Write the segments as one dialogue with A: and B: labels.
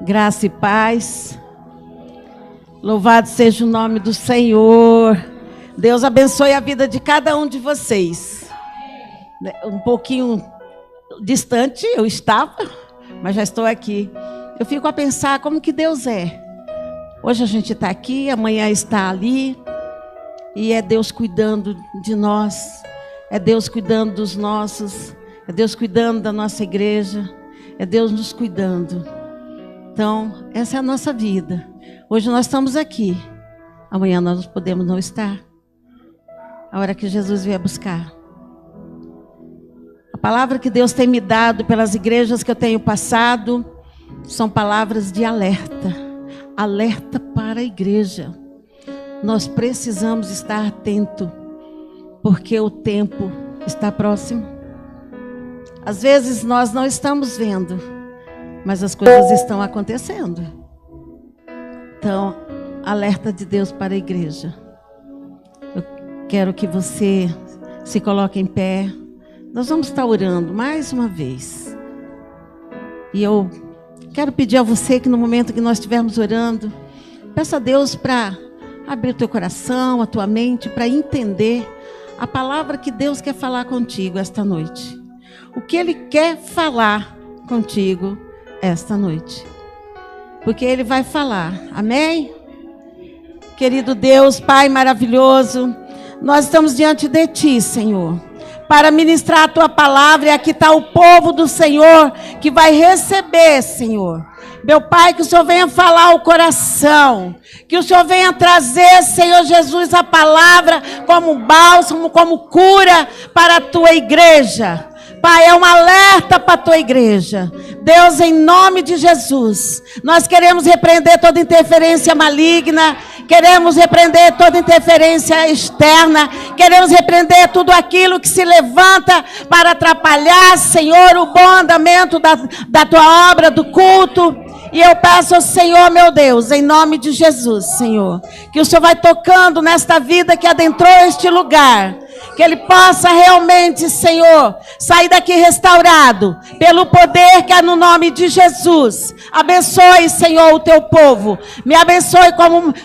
A: Graça e paz. Louvado seja o nome do Senhor. Deus abençoe a vida de cada um de vocês. Um pouquinho distante eu estava, mas já estou aqui. Eu fico a pensar como que Deus é. Hoje a gente está aqui, amanhã está ali. E é Deus cuidando de nós. É Deus cuidando dos nossos. É Deus cuidando da nossa igreja. É Deus nos cuidando. Então, essa é a nossa vida. Hoje nós estamos aqui. Amanhã nós podemos não estar. A hora que Jesus vier buscar. A palavra que Deus tem me dado pelas igrejas que eu tenho passado são palavras de alerta. Alerta para a igreja. Nós precisamos estar atentos, porque o tempo está próximo. Às vezes nós não estamos vendo, mas as coisas estão acontecendo. Então, alerta de Deus para a igreja. Eu quero que você se coloque em pé. Nós vamos estar orando mais uma vez. E eu quero pedir a você que no momento que nós estivermos orando, peça a Deus para abrir o teu coração, a tua mente, para entender a palavra que Deus quer falar contigo esta noite. O que Ele quer falar contigo esta noite. Porque Ele vai falar. Amém? Querido Deus, Pai maravilhoso, nós estamos diante de Ti, Senhor, para ministrar a Tua palavra. E aqui está o povo do Senhor que vai receber, Senhor. Meu Pai, que o Senhor venha falar o coração. Que o Senhor venha trazer, Senhor Jesus, a palavra como bálsamo, como cura para a Tua igreja. Pai, é um alerta para a Tua igreja. Deus, em nome de Jesus, nós queremos repreender toda interferência maligna. Queremos repreender toda interferência externa. Queremos repreender tudo aquilo que se levanta para atrapalhar, Senhor, o bom andamento da Tua obra, do culto. E eu peço ao Senhor, meu Deus, em nome de Jesus, Senhor, que o Senhor vai tocando nesta vida que adentrou este lugar. Que ele possa realmente, Senhor, sair daqui restaurado, pelo poder que há no nome de Jesus. Abençoe, Senhor, o teu povo. Me abençoe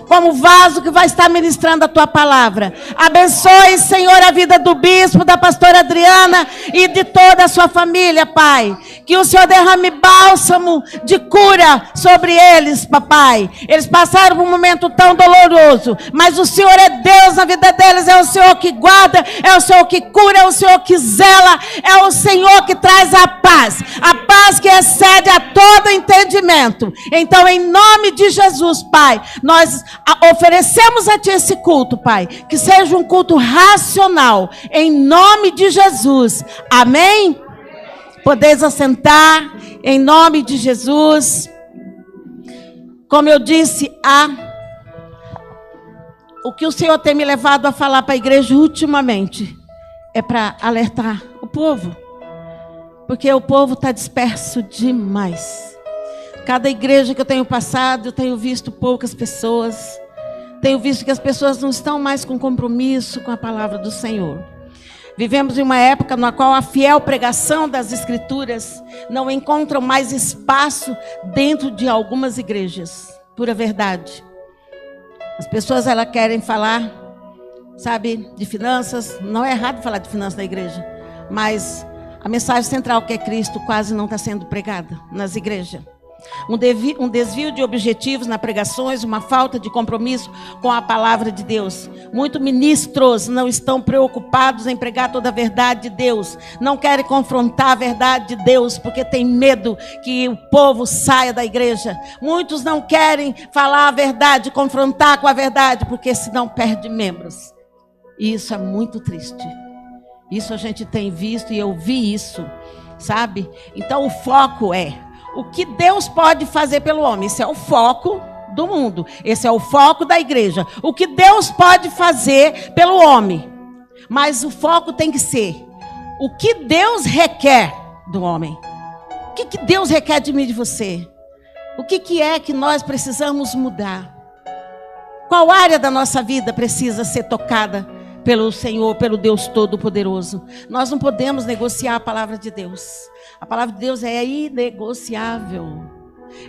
A: como vaso que vai estar ministrando a tua palavra. Abençoe, Senhor, a vida do bispo, da pastora Adriana e de toda a sua família, Pai. Que o Senhor derrame bálsamo de cura sobre eles, papai. Eles passaram por um momento tão doloroso, mas o Senhor é Deus na vida deles. É o Senhor que guarda, é o Senhor que cura, é o Senhor que zela, é o Senhor que traz a paz que excede a todo entendimento. Então, em nome de Jesus, Pai, nós oferecemos a Ti esse culto, Pai, que seja um culto racional, em nome de Jesus, amém? Podeis assentar, em nome de Jesus. Como eu disse, o que o Senhor tem me levado a falar para a igreja ultimamente é para alertar o povo. Porque o povo está disperso demais. Cada igreja que eu tenho passado, eu tenho visto poucas pessoas. Tenho visto que as pessoas não estão mais com compromisso com a palavra do Senhor. Vivemos em uma época na qual a fiel pregação das Escrituras não encontra mais espaço dentro de algumas igrejas. Pura verdade. As pessoas elas querem falar, sabe, de finanças. Não é errado falar de finanças na igreja, mas a mensagem central, que é Cristo, quase não está sendo pregada nas igrejas. Um desvio de objetivos nas pregações, uma falta de compromisso com a palavra de Deus. Muitos ministros não estão preocupados em pregar toda a verdade de Deus. Não querem confrontar a verdade de Deus, porque tem medo que o povo saia da igreja. Muitos não querem falar a verdade, confrontar com a verdade, porque senão perde membros. E isso é muito triste. Isso a gente tem visto e eu vi isso, sabe? Então o foco é o que Deus pode fazer pelo homem. Esse é o foco do mundo. Esse é o foco da igreja. O que Deus pode fazer pelo homem. Mas o foco tem que ser o que Deus requer do homem. O que Deus requer de mim e de você? O que é que nós precisamos mudar? Qual área da nossa vida precisa ser tocada pelo Senhor, pelo Deus Todo-Poderoso. Nós não podemos negociar a palavra de Deus. A palavra de Deus é inegociável.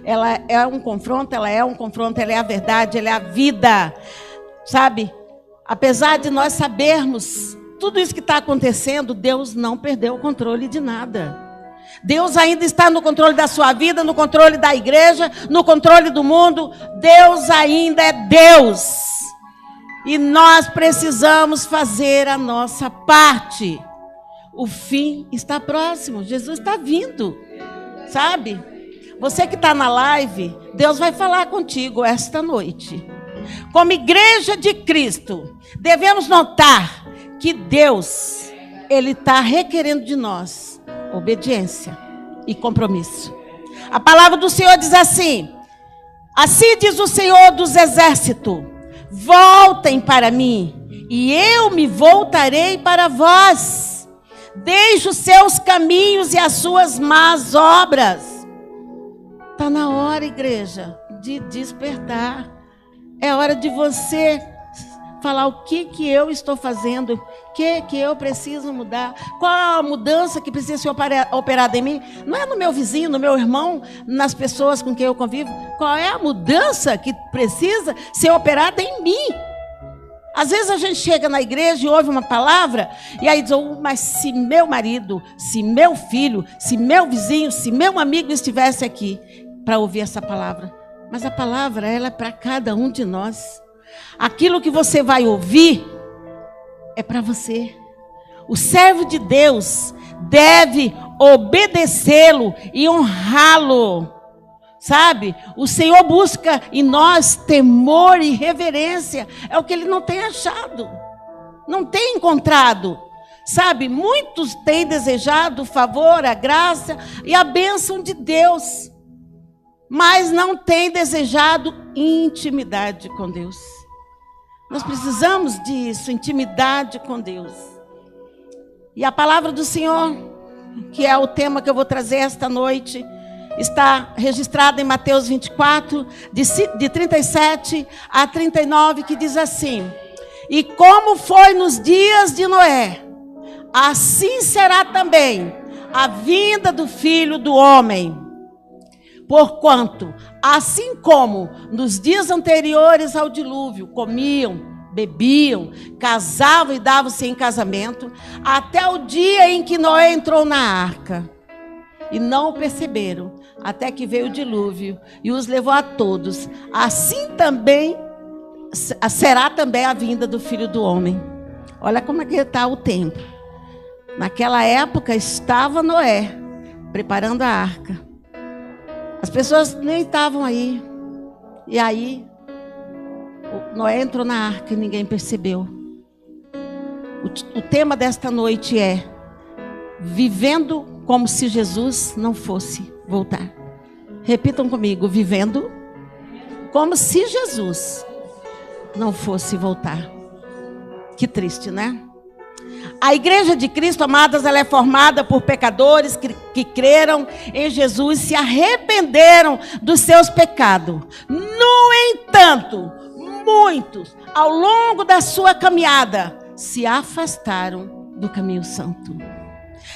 A: Ela é um confronto, ela é a verdade, ela é a vida. Sabe? Apesar de nós sabermos tudo isso que está acontecendo, Deus não perdeu o controle de nada. Deus ainda está no controle da sua vida, no controle da igreja, no controle do mundo. Deus ainda é Deus. E nós precisamos fazer a nossa parte. O fim está próximo. Jesus está vindo. Sabe? Você que está na live, Deus vai falar contigo esta noite. Como igreja de Cristo, devemos notar que Deus, Ele está requerendo de nós obediência e compromisso. A palavra do Senhor diz assim: assim diz o Senhor dos exércitos: voltem para mim, e eu me voltarei para vós. Deixe os seus caminhos e as suas más obras. Está na hora, igreja, de despertar. É hora de você falar o que eu estou fazendo, o que eu preciso mudar, qual a mudança que precisa ser operada em mim. Não é no meu vizinho, no meu irmão, nas pessoas com quem eu convivo. Qual é a mudança que precisa ser operada em mim? Às vezes a gente chega na igreja e ouve uma palavra, e aí diz: oh, mas se meu marido, se meu filho, se meu vizinho, se meu amigo estivesse aqui para ouvir essa palavra. Mas a palavra, ela é para cada um de nós. Aquilo que você vai ouvir é para você. O servo de Deus deve obedecê-lo e honrá-lo. Sabe? O Senhor busca em nós temor e reverência. É o que Ele não tem achado. Não tem encontrado. Sabe? Muitos têm desejado o favor, a graça e a bênção de Deus. Mas não têm desejado intimidade com Deus. Nós precisamos disso, intimidade com Deus. E a palavra do Senhor, que é o tema que eu vou trazer esta noite, está registrada em Mateus 24, de 37 a 39, que diz assim: e como foi nos dias de Noé, assim será também a vinda do Filho do Homem. Porquanto, assim como nos dias anteriores ao dilúvio, comiam, bebiam, casavam e davam-se em casamento, até o dia em que Noé entrou na arca. E não o perceberam, até que veio o dilúvio e os levou a todos. Assim também será também a vinda do Filho do Homem. Olha como é que está o tempo. Naquela época estava Noé preparando a arca. As pessoas nem estavam aí. E aí, Noé entrou na arca e ninguém percebeu. O tema desta noite é: vivendo como se Jesus não fosse voltar. Repitam comigo: vivendo como se Jesus não fosse voltar. Que triste, né? A igreja de Cristo, amadas, ela é formada por pecadores que creram em Jesus, se arrependeram dos seus pecados. No entanto, muitos, ao longo da sua caminhada, se afastaram do caminho santo.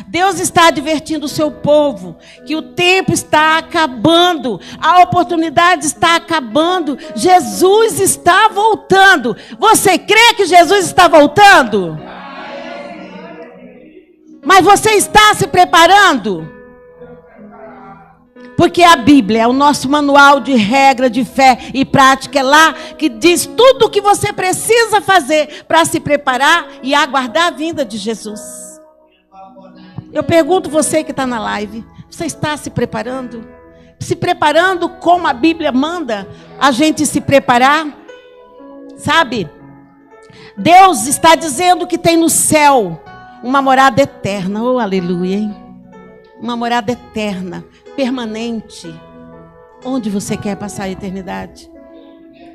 A: Deus está advertindo o seu povo que o tempo está acabando, a oportunidade está acabando, Jesus está voltando. Você crê que Jesus está voltando? Mas você está se preparando? Porque a Bíblia é o nosso manual de regra, de fé e prática. É lá que diz tudo o que você precisa fazer para se preparar e aguardar a vinda de Jesus. Eu pergunto você que está na live: você está se preparando? Se preparando como a Bíblia manda a gente se preparar? Sabe? Deus está dizendo que tem no céu uma morada eterna. Oh, aleluia, hein? Uma morada eterna, permanente. Onde você quer passar a eternidade?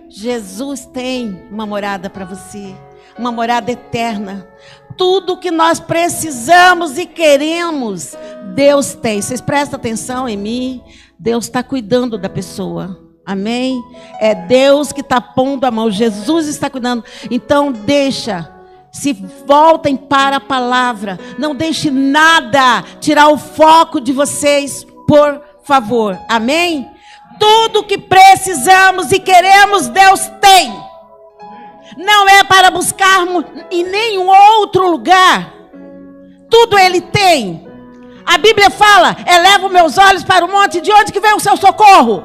A: Jesus tem uma morada para você. Uma morada eterna. Tudo que nós precisamos e queremos, Deus tem. Vocês prestam atenção em mim? Deus está cuidando da pessoa. Amém? É Deus que está pondo a mão. Jesus está cuidando. Então deixa. Se voltem para a palavra. Não deixe nada tirar o foco de vocês, por favor. Amém? Tudo que precisamos e queremos, Deus tem. Não é para buscarmos em nenhum outro lugar. Tudo Ele tem. A Bíblia fala: elevo meus olhos para o monte, de onde que vem o seu socorro?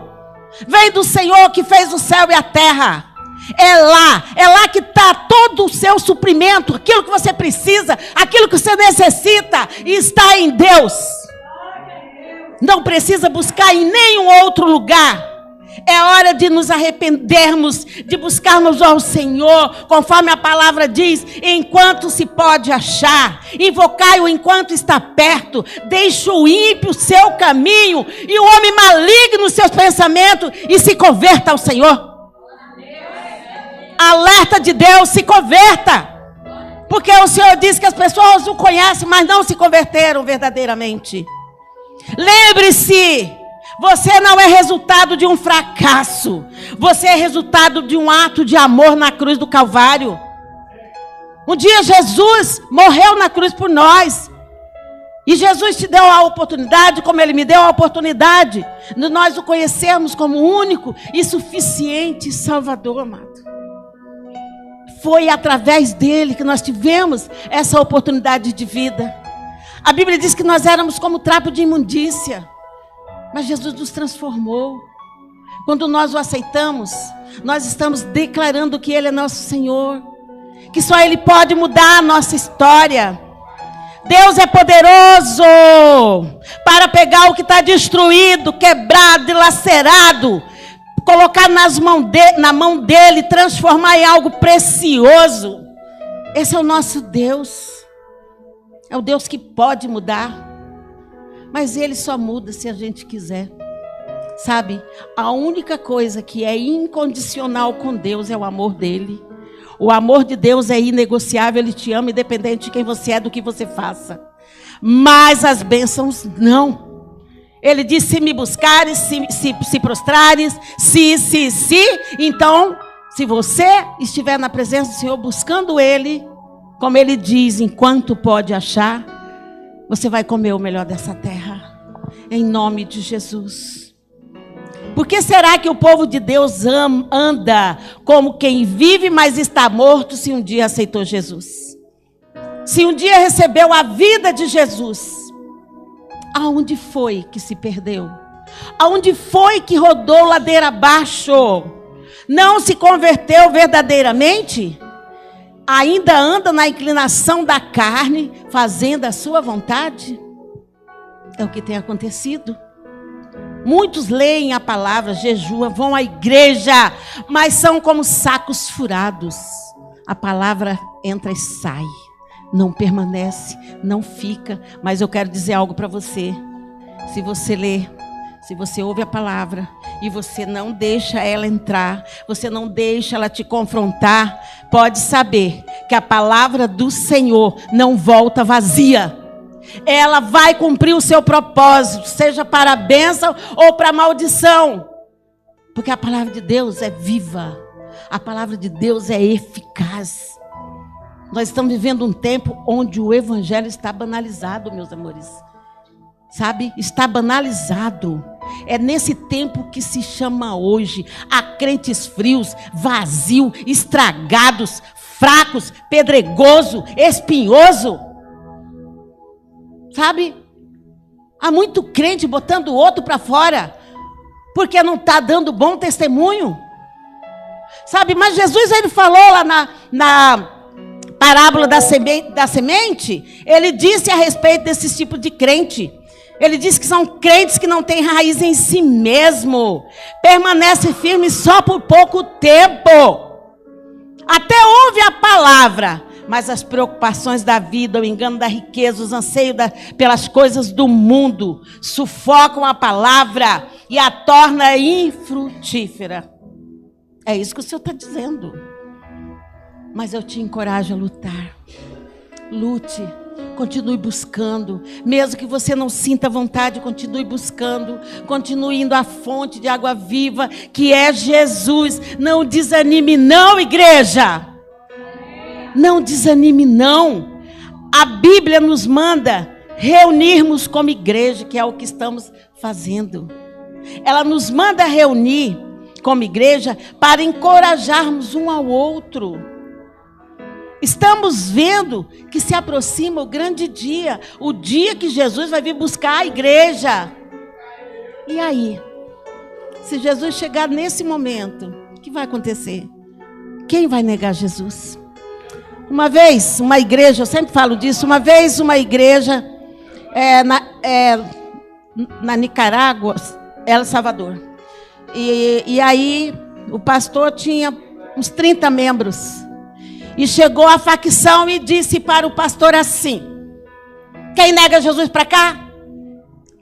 A: Vem do Senhor que fez o céu e a terra. É lá que está todo o seu suprimento, aquilo que você precisa, aquilo que você necessita, está em Deus. Não precisa buscar em nenhum outro lugar. É hora de nos arrependermos, de buscarmos ao Senhor, conforme a palavra diz, enquanto se pode achar. Invocai-o enquanto está perto. Deixe o ímpio seu caminho e o homem maligno seus pensamentos e se converta ao Senhor. Alerta de Deus, se converta. Porque o Senhor diz que as pessoas o conhecem, mas não se converteram verdadeiramente. Lembre-se, você não é resultado de um fracasso. Você é resultado de um ato de amor na cruz do Calvário. Um dia Jesus morreu na cruz por nós. E Jesus te deu a oportunidade, como Ele me deu a oportunidade, de nós o conhecermos como único e suficiente Salvador, amado. Foi através dele que nós tivemos essa oportunidade de vida. A Bíblia diz que nós éramos como trapo de imundícia, mas Jesus nos transformou. Quando nós o aceitamos, nós estamos declarando que Ele é nosso Senhor, que só Ele pode mudar a nossa história. Deus é poderoso para pegar o que está destruído, quebrado, dilacerado, colocar na mão dele, transformar em algo precioso. Esse é o nosso Deus. É o Deus que pode mudar. Mas Ele só muda se a gente quiser. Sabe? A única coisa que é incondicional com Deus é o amor dele. O amor de Deus é inegociável. Ele te ama independente de quem você é, do que você faça. Mas as bênçãos não. Ele diz: se me buscares, se prostrares, então, se você estiver na presença do Senhor, buscando Ele, como Ele diz, enquanto pode achar, você vai comer o melhor dessa terra, em nome de Jesus. Por que será que o povo de Deus anda como quem vive, mas está morto, se um dia aceitou Jesus? Se um dia recebeu a vida de Jesus? Aonde foi que se perdeu? Aonde foi que rodou ladeira abaixo? Não se converteu verdadeiramente? Ainda anda na inclinação da carne, fazendo a sua vontade? É o que tem acontecido. Muitos leem a palavra, jejuam, vão à igreja, mas são como sacos furados. A palavra entra e sai. Não permanece, não fica. Mas eu quero dizer algo para você. Se você lê, se você ouve a palavra e você não deixa ela entrar, você não deixa ela te confrontar, pode saber que a palavra do Senhor não volta vazia. Ela vai cumprir o seu propósito, seja para a bênção ou para a maldição. Porque a palavra de Deus é viva. A palavra de Deus é eficaz. Nós estamos vivendo um tempo onde o evangelho está banalizado, meus amores. Sabe? Está banalizado. É nesse tempo que se chama hoje. Há crentes frios, vazios, estragados, fracos, pedregoso, espinhoso. Sabe? Há muito crente botando o outro para fora, porque não está dando bom testemunho. Sabe? Mas Jesus, Ele falou lá na parábola da semente, Ele disse a respeito desse tipo de crente. Ele disse que são crentes que não têm raiz em si mesmo. Permanece firme só por pouco tempo. Até ouve a palavra, mas as preocupações da vida, o engano da riqueza, os anseios pelas coisas do mundo, sufocam a palavra e a torna infrutífera. É isso que o Senhor está dizendo. Mas eu te encorajo a lutar. Lute, continue buscando. Mesmo que você não sinta vontade, continue buscando. Continue indo à fonte de água viva, que é Jesus. Não desanime não, igreja. Não desanime, não. A Bíblia nos manda reunirmos como igreja, que é o que estamos fazendo. Ela nos manda reunir como igreja para encorajarmos um ao outro. Estamos vendo que se aproxima o grande dia, o dia que Jesus vai vir buscar a igreja. E aí? Se Jesus chegar nesse momento, o que vai acontecer? Quem vai negar Jesus? Uma vez, uma igreja, eu sempre falo disso, uma vez uma igreja na Nicarágua, El Salvador. E aí o pastor tinha uns 30 membros. E chegou a facção e disse para o pastor assim: quem nega Jesus para cá?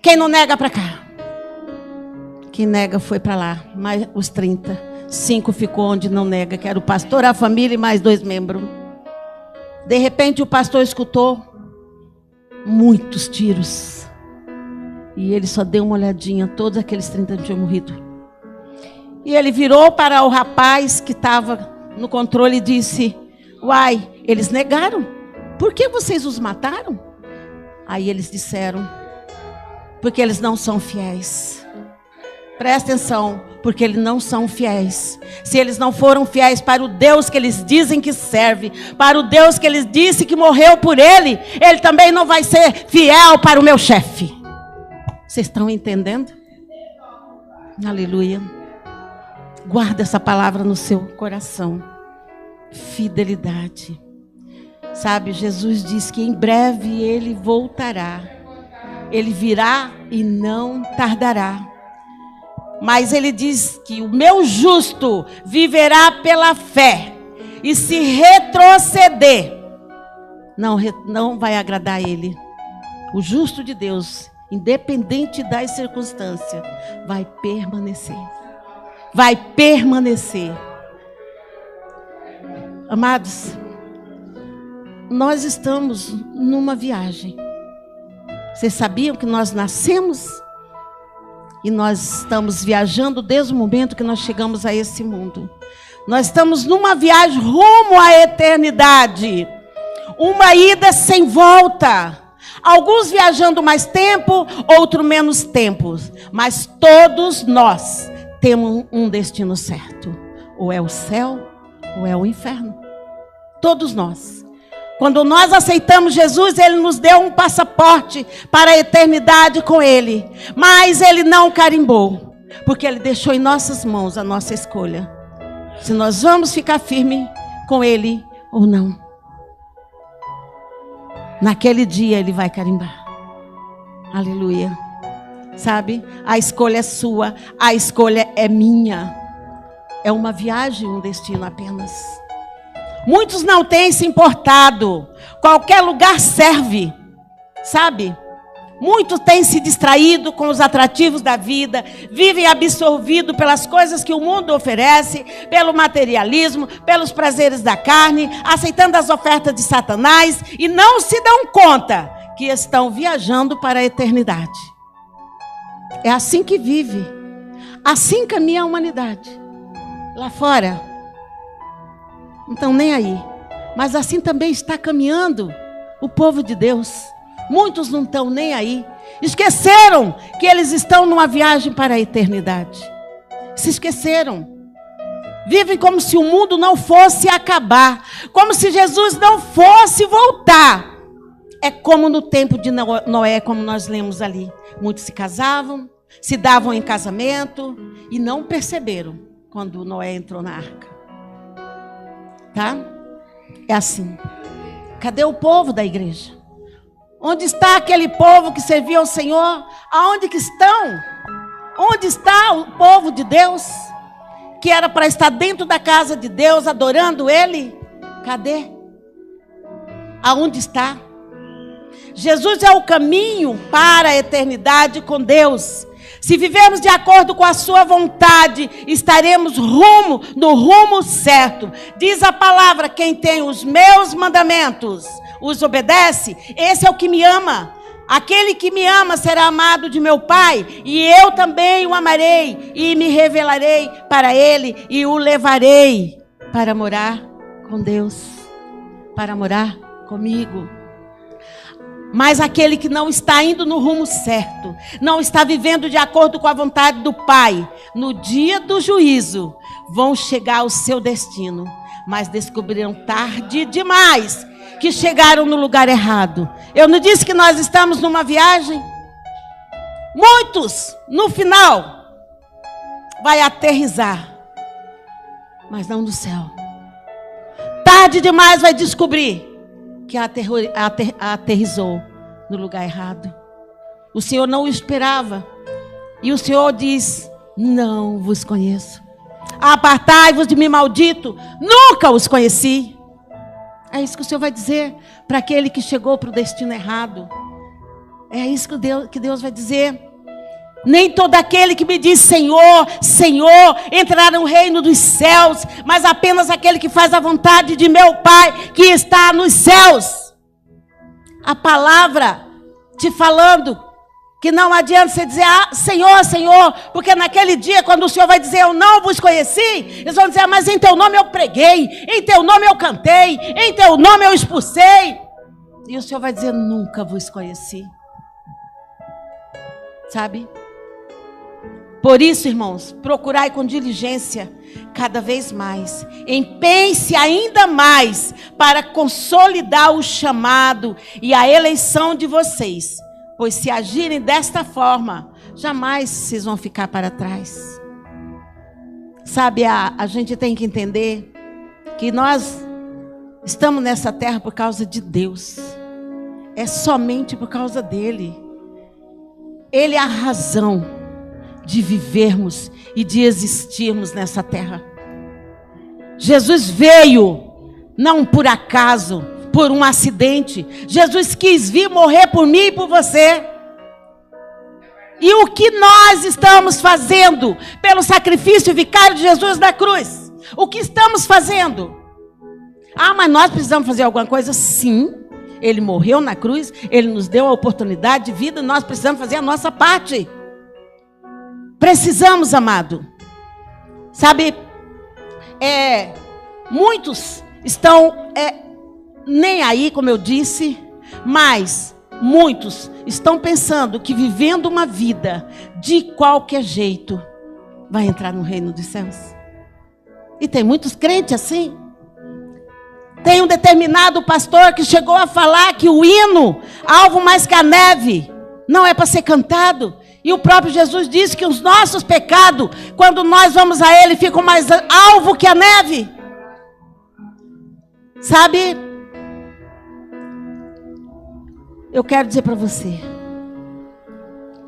A: Quem não nega para cá? Quem nega foi para lá, mas os 5 ficou onde não nega, que era o pastor, a família e mais 2 membros. De repente o pastor escutou muitos tiros. E ele só deu uma olhadinha, todos aqueles 30 tinham morrido. E ele virou para o rapaz que estava no controle e disse: uai, eles negaram. Por que vocês os mataram? Aí eles disseram: porque eles não são fiéis. Presta atenção, porque eles não são fiéis. Se eles não foram fiéis para o Deus que eles dizem que serve, para o Deus que eles dizem que morreu por ele, ele também não vai ser fiel para o meu chefe. Vocês estão entendendo? Aleluia. Guarda essa palavra no seu coração. Fidelidade. Sabe, Jesus diz que em breve ele voltará. Ele virá e não tardará. Mas ele diz que o meu justo viverá pela fé. E se retroceder, não vai agradar a ele. O justo de Deus, independente das circunstâncias, vai permanecer. Vai permanecer. Amados, nós estamos numa viagem. Vocês sabiam que nós nascemos e nós estamos viajando desde o momento que nós chegamos a esse mundo. Nós estamos numa viagem rumo à eternidade. Uma ida sem volta. Alguns viajando mais tempo, outros menos tempo. Mas todos nós temos um destino certo. Ou é o céu, ou é o inferno. Todos nós. Quando nós aceitamos Jesus, Ele nos deu um passaporte para a eternidade com Ele. Mas Ele não carimbou, porque Ele deixou em nossas mãos a nossa escolha. Se nós vamos ficar firmes com Ele ou não. Naquele dia Ele vai carimbar. Aleluia. Sabe? A escolha é sua, a escolha é minha. É uma viagem, um destino apenas. Muitos não têm se importado. Qualquer lugar serve. Sabe? Muitos têm se distraído com os atrativos da vida. Vivem absorvidos pelas coisas que o mundo oferece. Pelo materialismo, pelos prazeres da carne. Aceitando as ofertas de Satanás. E não se dão conta que estão viajando para a eternidade. É assim que vive. Assim caminha a humanidade. Lá fora não estão nem aí. Mas assim também está caminhando o povo de Deus. Muitos não estão nem aí. Esqueceram que eles estão numa viagem para a eternidade. Se esqueceram. Vivem como se o mundo não fosse acabar. Como se Jesus não fosse voltar. É como no tempo de Noé, como nós lemos ali. Muitos se casavam, se davam em casamento e não perceberam quando Noé entrou na arca. Tá? É assim. Cadê o povo da igreja? Onde está aquele povo que servia ao Senhor? Aonde que estão? Onde está o povo de Deus? Que era para estar dentro da casa de Deus, adorando Ele? Cadê? Aonde está? Jesus é o caminho para a eternidade com Deus. Se vivermos de acordo com a sua vontade, estaremos no rumo certo. Diz a palavra: quem tem os meus mandamentos, os obedece, esse é o que me ama. Aquele que me ama será amado de meu Pai, e eu também o amarei, e me revelarei para ele, e o levarei para morar com Deus. para morar comigo. Mas aquele que não está indo no rumo certo, não está vivendo de acordo com a vontade do Pai, no dia do juízo, vão chegar ao seu destino, mas descobrirão tarde demais que chegaram no lugar errado. Eu não disse que nós estamos numa viagem? Muitos, no final, vai aterrissar, mas não no céu. Tarde demais vai descobrir que aterrissou no lugar errado. O Senhor não o esperava. E o Senhor diz: não vos conheço. Apartai-vos de mim, maldito. Nunca os conheci. É isso que o Senhor vai dizer para aquele que chegou para o destino errado. É isso que Deus vai dizer. Nem todo aquele que me diz Senhor, Senhor, entrará no reino dos céus, mas apenas aquele que faz a vontade de meu Pai que está nos céus. A palavra te falando que não adianta você dizer Senhor, Senhor, porque naquele dia quando o Senhor vai dizer eu não vos conheci, eles vão dizer mas em teu nome eu preguei, em teu nome eu cantei, em teu nome eu expulsei. E o Senhor vai dizer nunca vos conheci. Sabe? Por isso, irmãos, procurai com diligência cada vez mais. Empenhe-se ainda mais para consolidar o chamado e a eleição de vocês. Pois se agirem desta forma, jamais vocês vão ficar para trás. Sabe, a gente tem que entender que nós estamos nessa terra por causa de Deus. É somente por causa dEle. Ele é a razão de vivermos e de existirmos nessa terra. Jesus veio, não por acaso, por um acidente. Jesus quis vir morrer por mim e por você. E o que nós estamos fazendo pelo sacrifício vicário de Jesus na cruz? O que estamos fazendo? Mas nós precisamos fazer alguma coisa? Sim. Ele morreu na cruz, Ele nos deu a oportunidade de vida, nós precisamos fazer a nossa parte. Precisamos, amado. Sabe, muitos estão nem aí, como eu disse, mas muitos estão pensando que vivendo uma vida de qualquer jeito vai entrar no reino dos céus. E tem muitos crentes assim. Tem um determinado pastor que chegou a falar que o hino, alvo mais que a neve, não é para ser cantado. E o próprio Jesus disse que os nossos pecados, quando nós vamos a Ele, ficam mais alvo que a neve. Sabe? Eu quero dizer para você,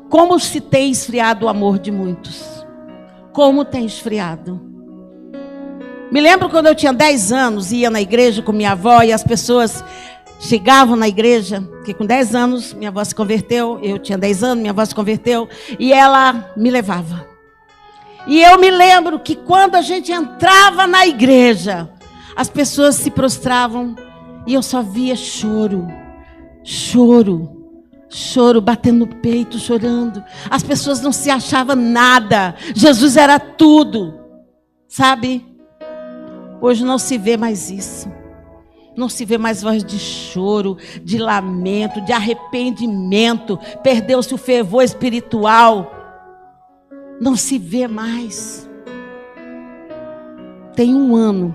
A: como se tem esfriado o amor de muitos. Como tem esfriado. Me lembro quando eu tinha 10 anos, ia na igreja com minha avó e as pessoas chegavam na igreja, porque com 10 anos minha avó se converteu, eu tinha 10 anos, minha avó se converteu, e ela me levava. E eu me lembro que quando a gente entrava na igreja, as pessoas se prostravam e eu só via choro, batendo no peito, chorando. As pessoas não se achavam nada, Jesus era tudo, sabe? Hoje não se vê mais isso. Não se vê mais voz de choro, de lamento, de arrependimento. Perdeu-se o fervor espiritual. Não se vê mais. Tem um ano,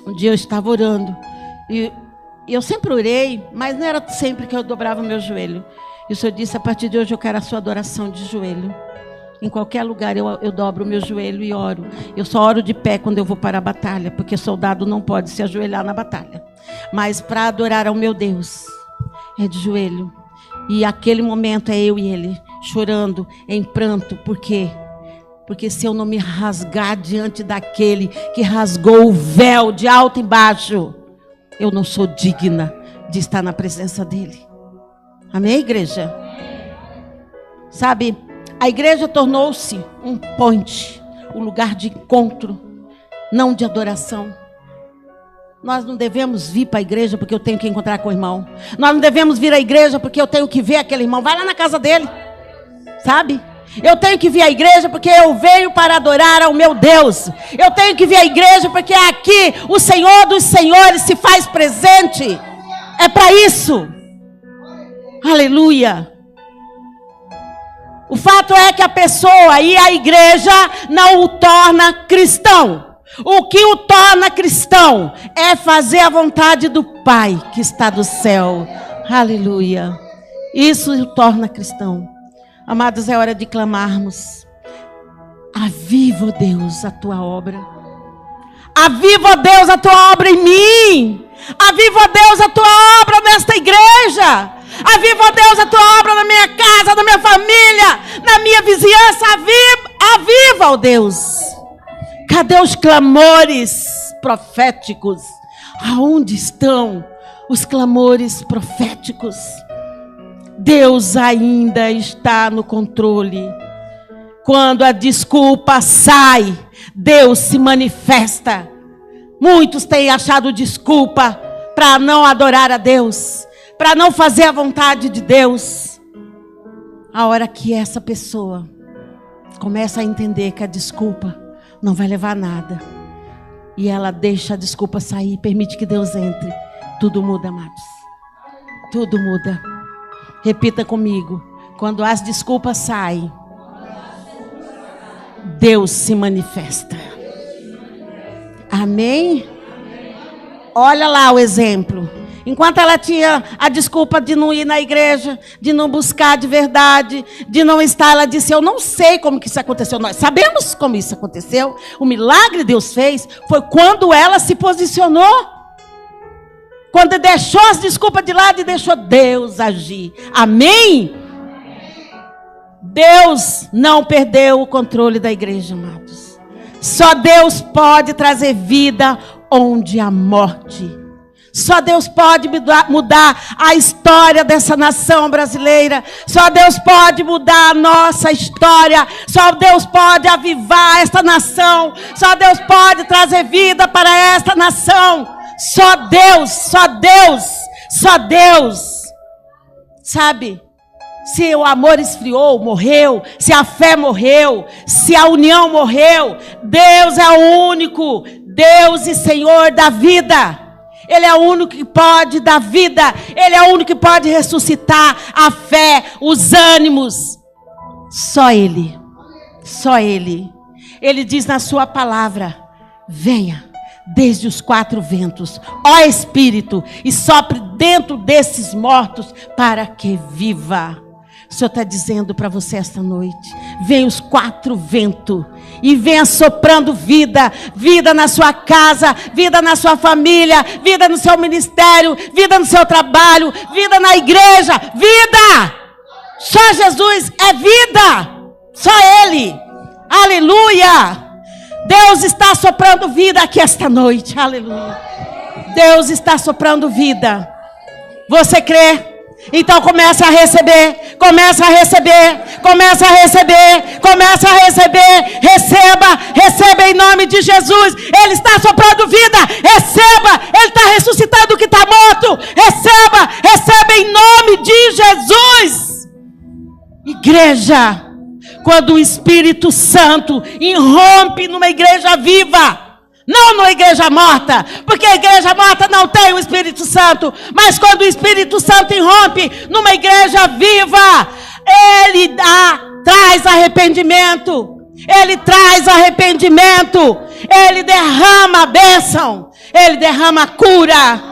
A: um dia eu estava orando. E eu sempre orei, mas não era sempre que eu dobrava o meu joelho. E o Senhor disse, a partir de hoje eu quero a sua adoração de joelho. Em qualquer lugar eu dobro o meu joelho e oro. Eu só oro de pé quando eu vou para a batalha, porque soldado não pode se ajoelhar na batalha. Mas para adorar ao meu Deus, é de joelho. E aquele momento é eu e ele, chorando, em pranto. Por quê? Porque se eu não me rasgar diante daquele que rasgou o véu de alto e baixo, eu não sou digna de estar na presença dele. Amém, igreja? Sabe, a igreja tornou-se um point, um lugar de encontro, não de adoração. Nós não devemos vir para a igreja porque eu tenho que encontrar com o irmão. Nós não devemos vir à igreja porque eu tenho que ver aquele irmão. Vai lá na casa dele, sabe? Eu tenho que vir à igreja porque eu venho para adorar ao meu Deus. Eu tenho que vir à igreja porque aqui o Senhor dos Senhores se faz presente. É para isso. Aleluia. O fato é que a pessoa ir à igreja não o torna cristão. O que o torna cristão é fazer a vontade do Pai que está do céu. Aleluia. Isso o torna cristão. Amados, é hora de clamarmos. Aviva, ó Deus, a tua obra. Aviva, ó Deus, a tua obra em mim. Aviva, ó Deus, a tua obra nesta igreja. Aviva, ó Deus, a tua obra na minha casa, na minha família, na minha vizinhança. Aviva, ó Deus. Cadê os clamores proféticos? Aonde estão os clamores proféticos? Deus ainda está no controle. Quando a desculpa sai, Deus se manifesta. Muitos têm achado desculpa para não adorar a Deus, para não fazer a vontade de Deus. A hora que essa pessoa começa a entender que a desculpa não vai levar a nada, e ela deixa a desculpa sair, permite que Deus entre, tudo muda, amados. Tudo muda. Repita comigo. Quando as desculpas saem, Deus se manifesta. Amém? Olha lá o exemplo. Enquanto ela tinha a desculpa de não ir na igreja, de não buscar de verdade, de não estar, ela disse: eu não sei como que isso aconteceu. Nós sabemos como isso aconteceu. O milagre Deus fez foi quando ela se posicionou. Quando deixou as desculpas de lado e deixou Deus agir. Amém? Deus não perdeu o controle da igreja, amados. Só Deus pode trazer vida onde há morte. Só Deus pode mudar a história dessa nação brasileira. Só Deus pode mudar a nossa história. Só Deus pode avivar esta nação. Só Deus pode trazer vida para esta nação. Só Deus, só Deus, só Deus. Sabe? Se o amor esfriou, morreu. Se a fé morreu, se a união morreu, Deus é o único Deus e Senhor da vida. Ele é o único que pode dar vida. Ele é o único que pode ressuscitar a fé, os ânimos. Só Ele. Só Ele. Ele diz na sua palavra: venha desde os quatro ventos, ó Espírito, e sopre dentro desses mortos para que viva. O Senhor está dizendo para você esta noite: vem os quatro ventos e venha soprando vida. Vida na sua casa, vida na sua família, vida no seu ministério, vida no seu trabalho, vida na igreja. Vida! Só Jesus é vida. Só Ele. Aleluia! Deus está soprando vida aqui esta noite. Aleluia! Deus está soprando vida. Você crê? Então começa a receber, começa a receber, começa a receber, começa a receber. Receba, receba em nome de Jesus. Ele está soprando vida. Receba, Ele está ressuscitando o que está morto. Receba, receba em nome de Jesus. Igreja, quando o Espírito Santo irrompe numa igreja viva, não numa igreja morta, porque a igreja morta não tem o Espírito Santo. Mas quando o Espírito Santo irrompe numa igreja viva, Ele traz arrependimento. Ele traz arrependimento. Ele derrama a bênção. Ele derrama a cura.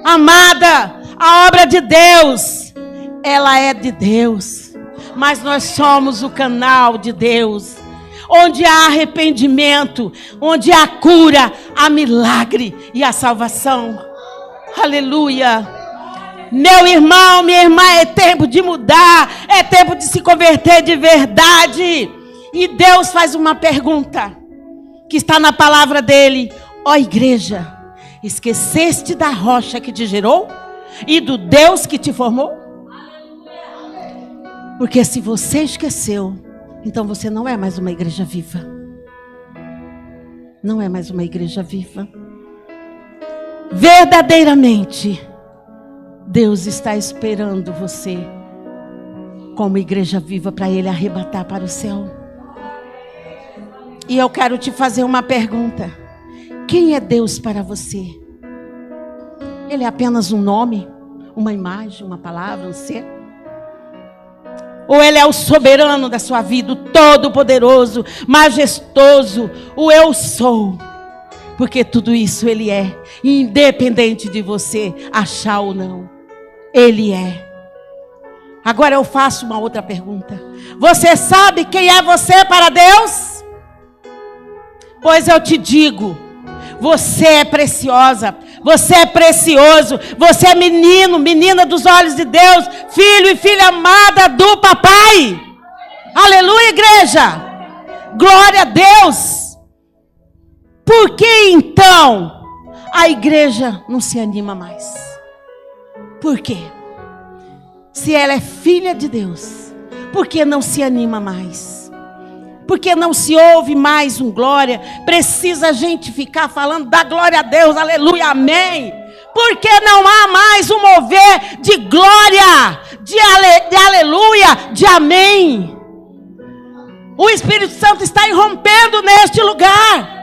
A: Amada, a obra de Deus, ela é de Deus. Mas nós somos o canal de Deus. Onde há arrependimento, onde há cura, há milagre e há salvação. Aleluia. Meu irmão, minha irmã, é tempo de mudar, é tempo de se converter de verdade. E Deus faz uma pergunta, que está na palavra dele: ó igreja, esqueceste da rocha que te gerou e do Deus que te formou? Porque se você esqueceu, então você não é mais uma igreja viva. Não é mais uma igreja viva. Verdadeiramente, Deus está esperando você como igreja viva para Ele arrebatar para o céu. E eu quero te fazer uma pergunta. Quem é Deus para você? Ele é apenas um nome, uma imagem, uma palavra, um ser? Ou Ele é o soberano da sua vida, o todo-poderoso, majestoso, o eu sou? Porque tudo isso Ele é, independente de você achar ou não. Ele é. Agora eu faço uma outra pergunta. Você sabe quem é você para Deus? Pois eu te digo, você é preciosa, você é precioso, você é menino, menina dos olhos de Deus, filho e filha amada do papai. Aleluia, igreja. Glória a Deus. Por que então a igreja não se anima mais? Por quê? Se ela é filha de Deus, por que não se anima mais? Porque não se ouve mais um glória. Precisa a gente ficar falando da glória a Deus, aleluia, amém. Porque não há mais um mover de glória, de aleluia, de amém. O Espírito Santo está irrompendo neste lugar.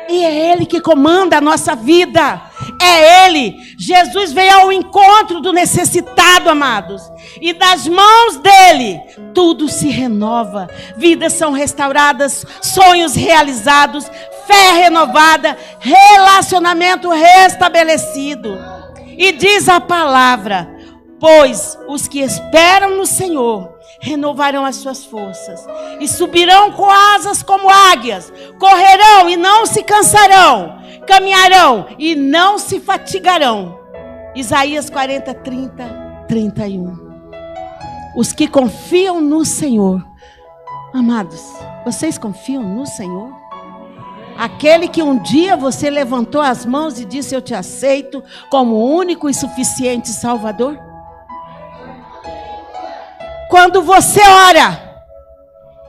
A: E é Ele que comanda a nossa vida. É Ele. Jesus veio ao encontro do necessitado, amados. E das mãos dele, tudo se renova. Vidas são restauradas, sonhos realizados, fé renovada, relacionamento restabelecido. E diz a palavra: pois os que esperam no Senhor renovarão as suas forças e subirão com asas como águias, correrão e não se cansarão, caminharão e não se fatigarão. Isaías 40, 30, 31. Os que confiam no Senhor. Amados, vocês confiam no Senhor? Aquele que um dia você levantou as mãos e disse: eu te aceito como único e suficiente Salvador? Quando você ora,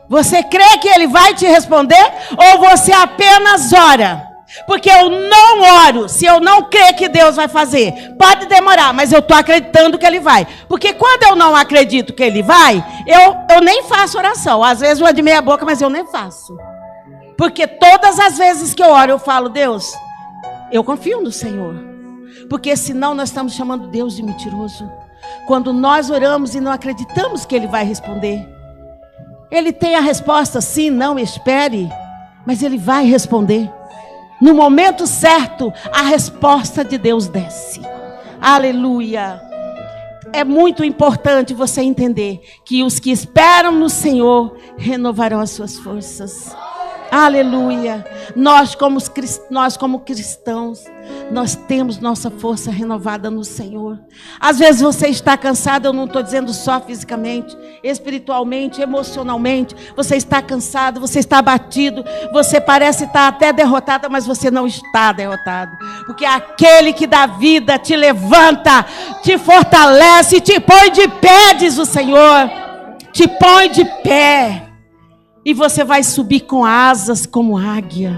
A: você crê que Ele vai te responder? Ou você apenas ora? Porque eu não oro se eu não crer que Deus vai fazer. Pode demorar, mas eu estou acreditando que Ele vai. Porque quando eu não acredito que Ele vai, eu nem faço oração. Às vezes eu de meia boca, mas eu nem faço. Porque todas as vezes que eu oro, eu falo: Deus, eu confio no Senhor. Porque senão nós estamos chamando Deus de mentiroso. Quando nós oramos e não acreditamos que Ele vai responder. Ele tem a resposta sim, não, espere. Mas Ele vai responder. No momento certo, a resposta de Deus desce. Aleluia. É muito importante você entender que os que esperam no Senhor renovarão as suas forças. Aleluia. Nós como cristãos, nós temos nossa força renovada no Senhor. Às vezes você está cansado, eu não estou dizendo só fisicamente, espiritualmente, emocionalmente. Você está cansado, você está abatido, você parece estar até derrotada, mas você não está derrotado. Porque aquele que dá vida te levanta, te fortalece, te põe de pé, diz o Senhor. Te põe de pé. E você vai subir com asas como águia.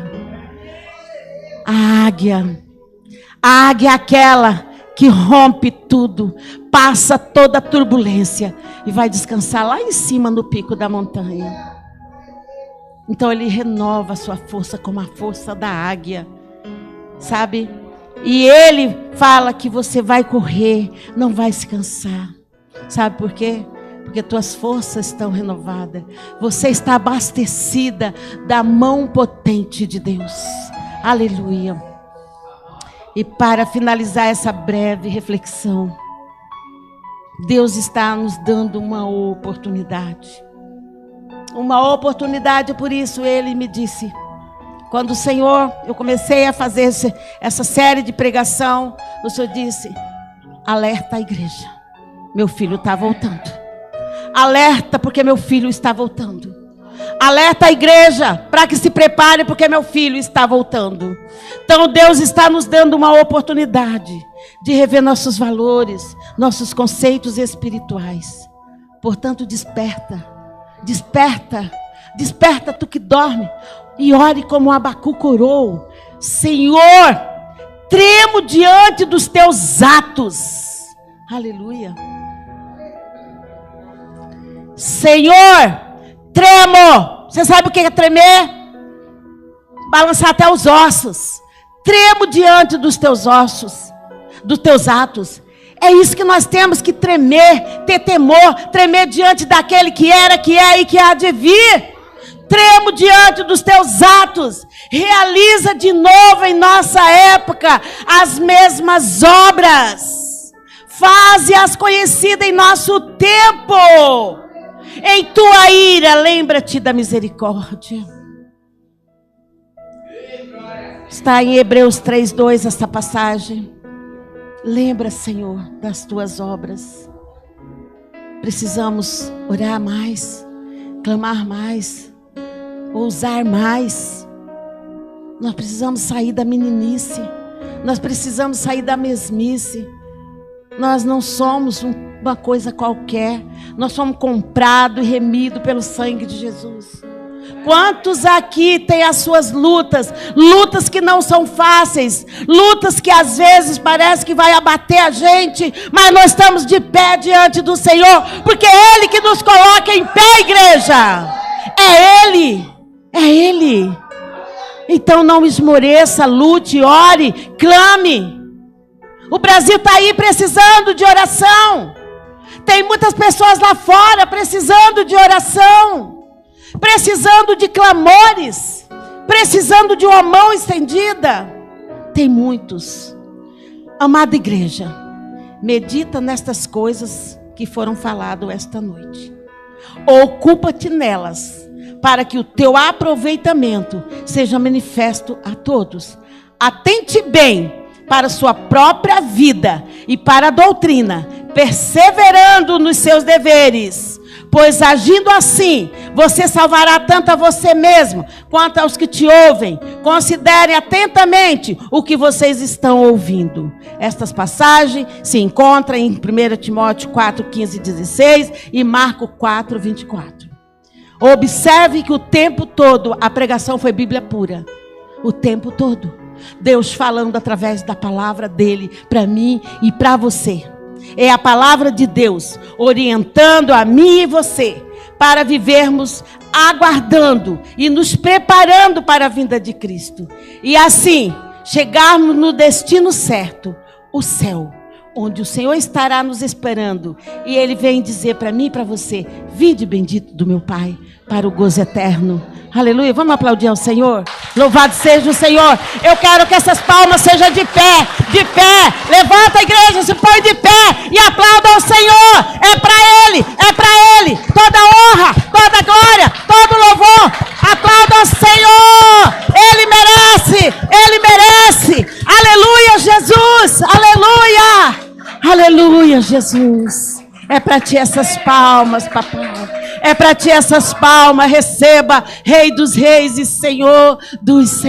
A: A águia é aquela que rompe tudo, passa toda a turbulência e vai descansar lá em cima no pico da montanha. Então Ele renova a sua força como a força da águia, sabe? E Ele fala que você vai correr, não vai se cansar. Sabe por quê? Porque tuas forças estão renovadas. Você está abastecida da mão potente de Deus. Aleluia. E para finalizar essa breve reflexão, Deus está nos dando uma oportunidade. Uma oportunidade, por isso Ele me disse, quando o Senhor, eu comecei a fazer essa série de pregação, o Senhor disse: alerta a igreja, meu filho está voltando. Alerta, porque meu filho está voltando. Alerta a igreja, para que se prepare, porque meu filho está voltando. Então Deus está nos dando uma oportunidade de rever nossos valores, nossos conceitos espirituais. Portanto, desperta, desperta, desperta tu que dorme, e ore como Abacuque orou: Senhor, tremo diante dos teus atos. Aleluia. Senhor, tremo. Você sabe o que é tremer? Balançar até os ossos. Tremo diante dos teus ossos, dos teus atos. É isso que nós temos que tremer, ter temor, tremer diante daquele que era, que é e que há de vir. Tremo diante dos teus atos. Realiza de novo em nossa época as mesmas obras. Faze-as conhecidas em nosso tempo. Em tua ira, lembra-te da misericórdia. Está em Hebreus 3:2 esta passagem. Lembra, Senhor, das tuas obras. Precisamos orar mais, clamar mais, ousar mais. Nós precisamos sair da meninice. Nós precisamos sair da mesmice. Nós não somos uma coisa qualquer. Nós somos comprados e remidos pelo sangue de Jesus. Quantos aqui têm as suas lutas? Lutas que não são fáceis. Lutas que às vezes parece que vai abater a gente. Mas nós estamos de pé diante do Senhor. Porque é Ele que nos coloca em pé, igreja. É Ele. É Ele. Então não esmoreça, lute, ore, clame. O Brasil está aí precisando de oração. Tem muitas pessoas lá fora precisando de oração. Precisando de clamores, precisando de uma mão estendida. Tem muitos. Amada igreja, medita nestas coisas que foram faladas esta noite. Ocupa-te nelas, para que o teu aproveitamento seja manifesto a todos. Atente bem para a sua própria vida e para a doutrina, perseverando nos seus deveres. Pois agindo assim, você salvará tanto a você mesmo, quanto aos que te ouvem. Considerem atentamente o que vocês estão ouvindo. Estas passagens se encontram em 1 Timóteo 4:15 e 16 e Marcos 4:24. Observe que o tempo todo a pregação foi Bíblia pura. O tempo todo. Deus falando através da palavra dele para mim e para você. É a palavra de Deus orientando a mim e você para vivermos aguardando e nos preparando para a vinda de Cristo. E assim chegarmos no destino certo, o céu, onde o Senhor estará nos esperando. E Ele vem dizer para mim e para você: vinde bendito do meu Pai para o gozo eterno. Aleluia, vamos aplaudir ao Senhor. Louvado seja o Senhor. Eu quero que essas palmas sejam de pé, de pé. Levanta a igreja, se põe de pé e aplauda ao Senhor. É para Ele, é para Ele. Toda honra, toda glória, todo louvor. Aplauda ao Senhor. Ele merece, Ele merece. Aleluia, Jesus, aleluia. Aleluia, Jesus. É para ti essas palmas, papai. É para ti essas palmas. Receba, Rei dos Reis e Senhor dos Senhores.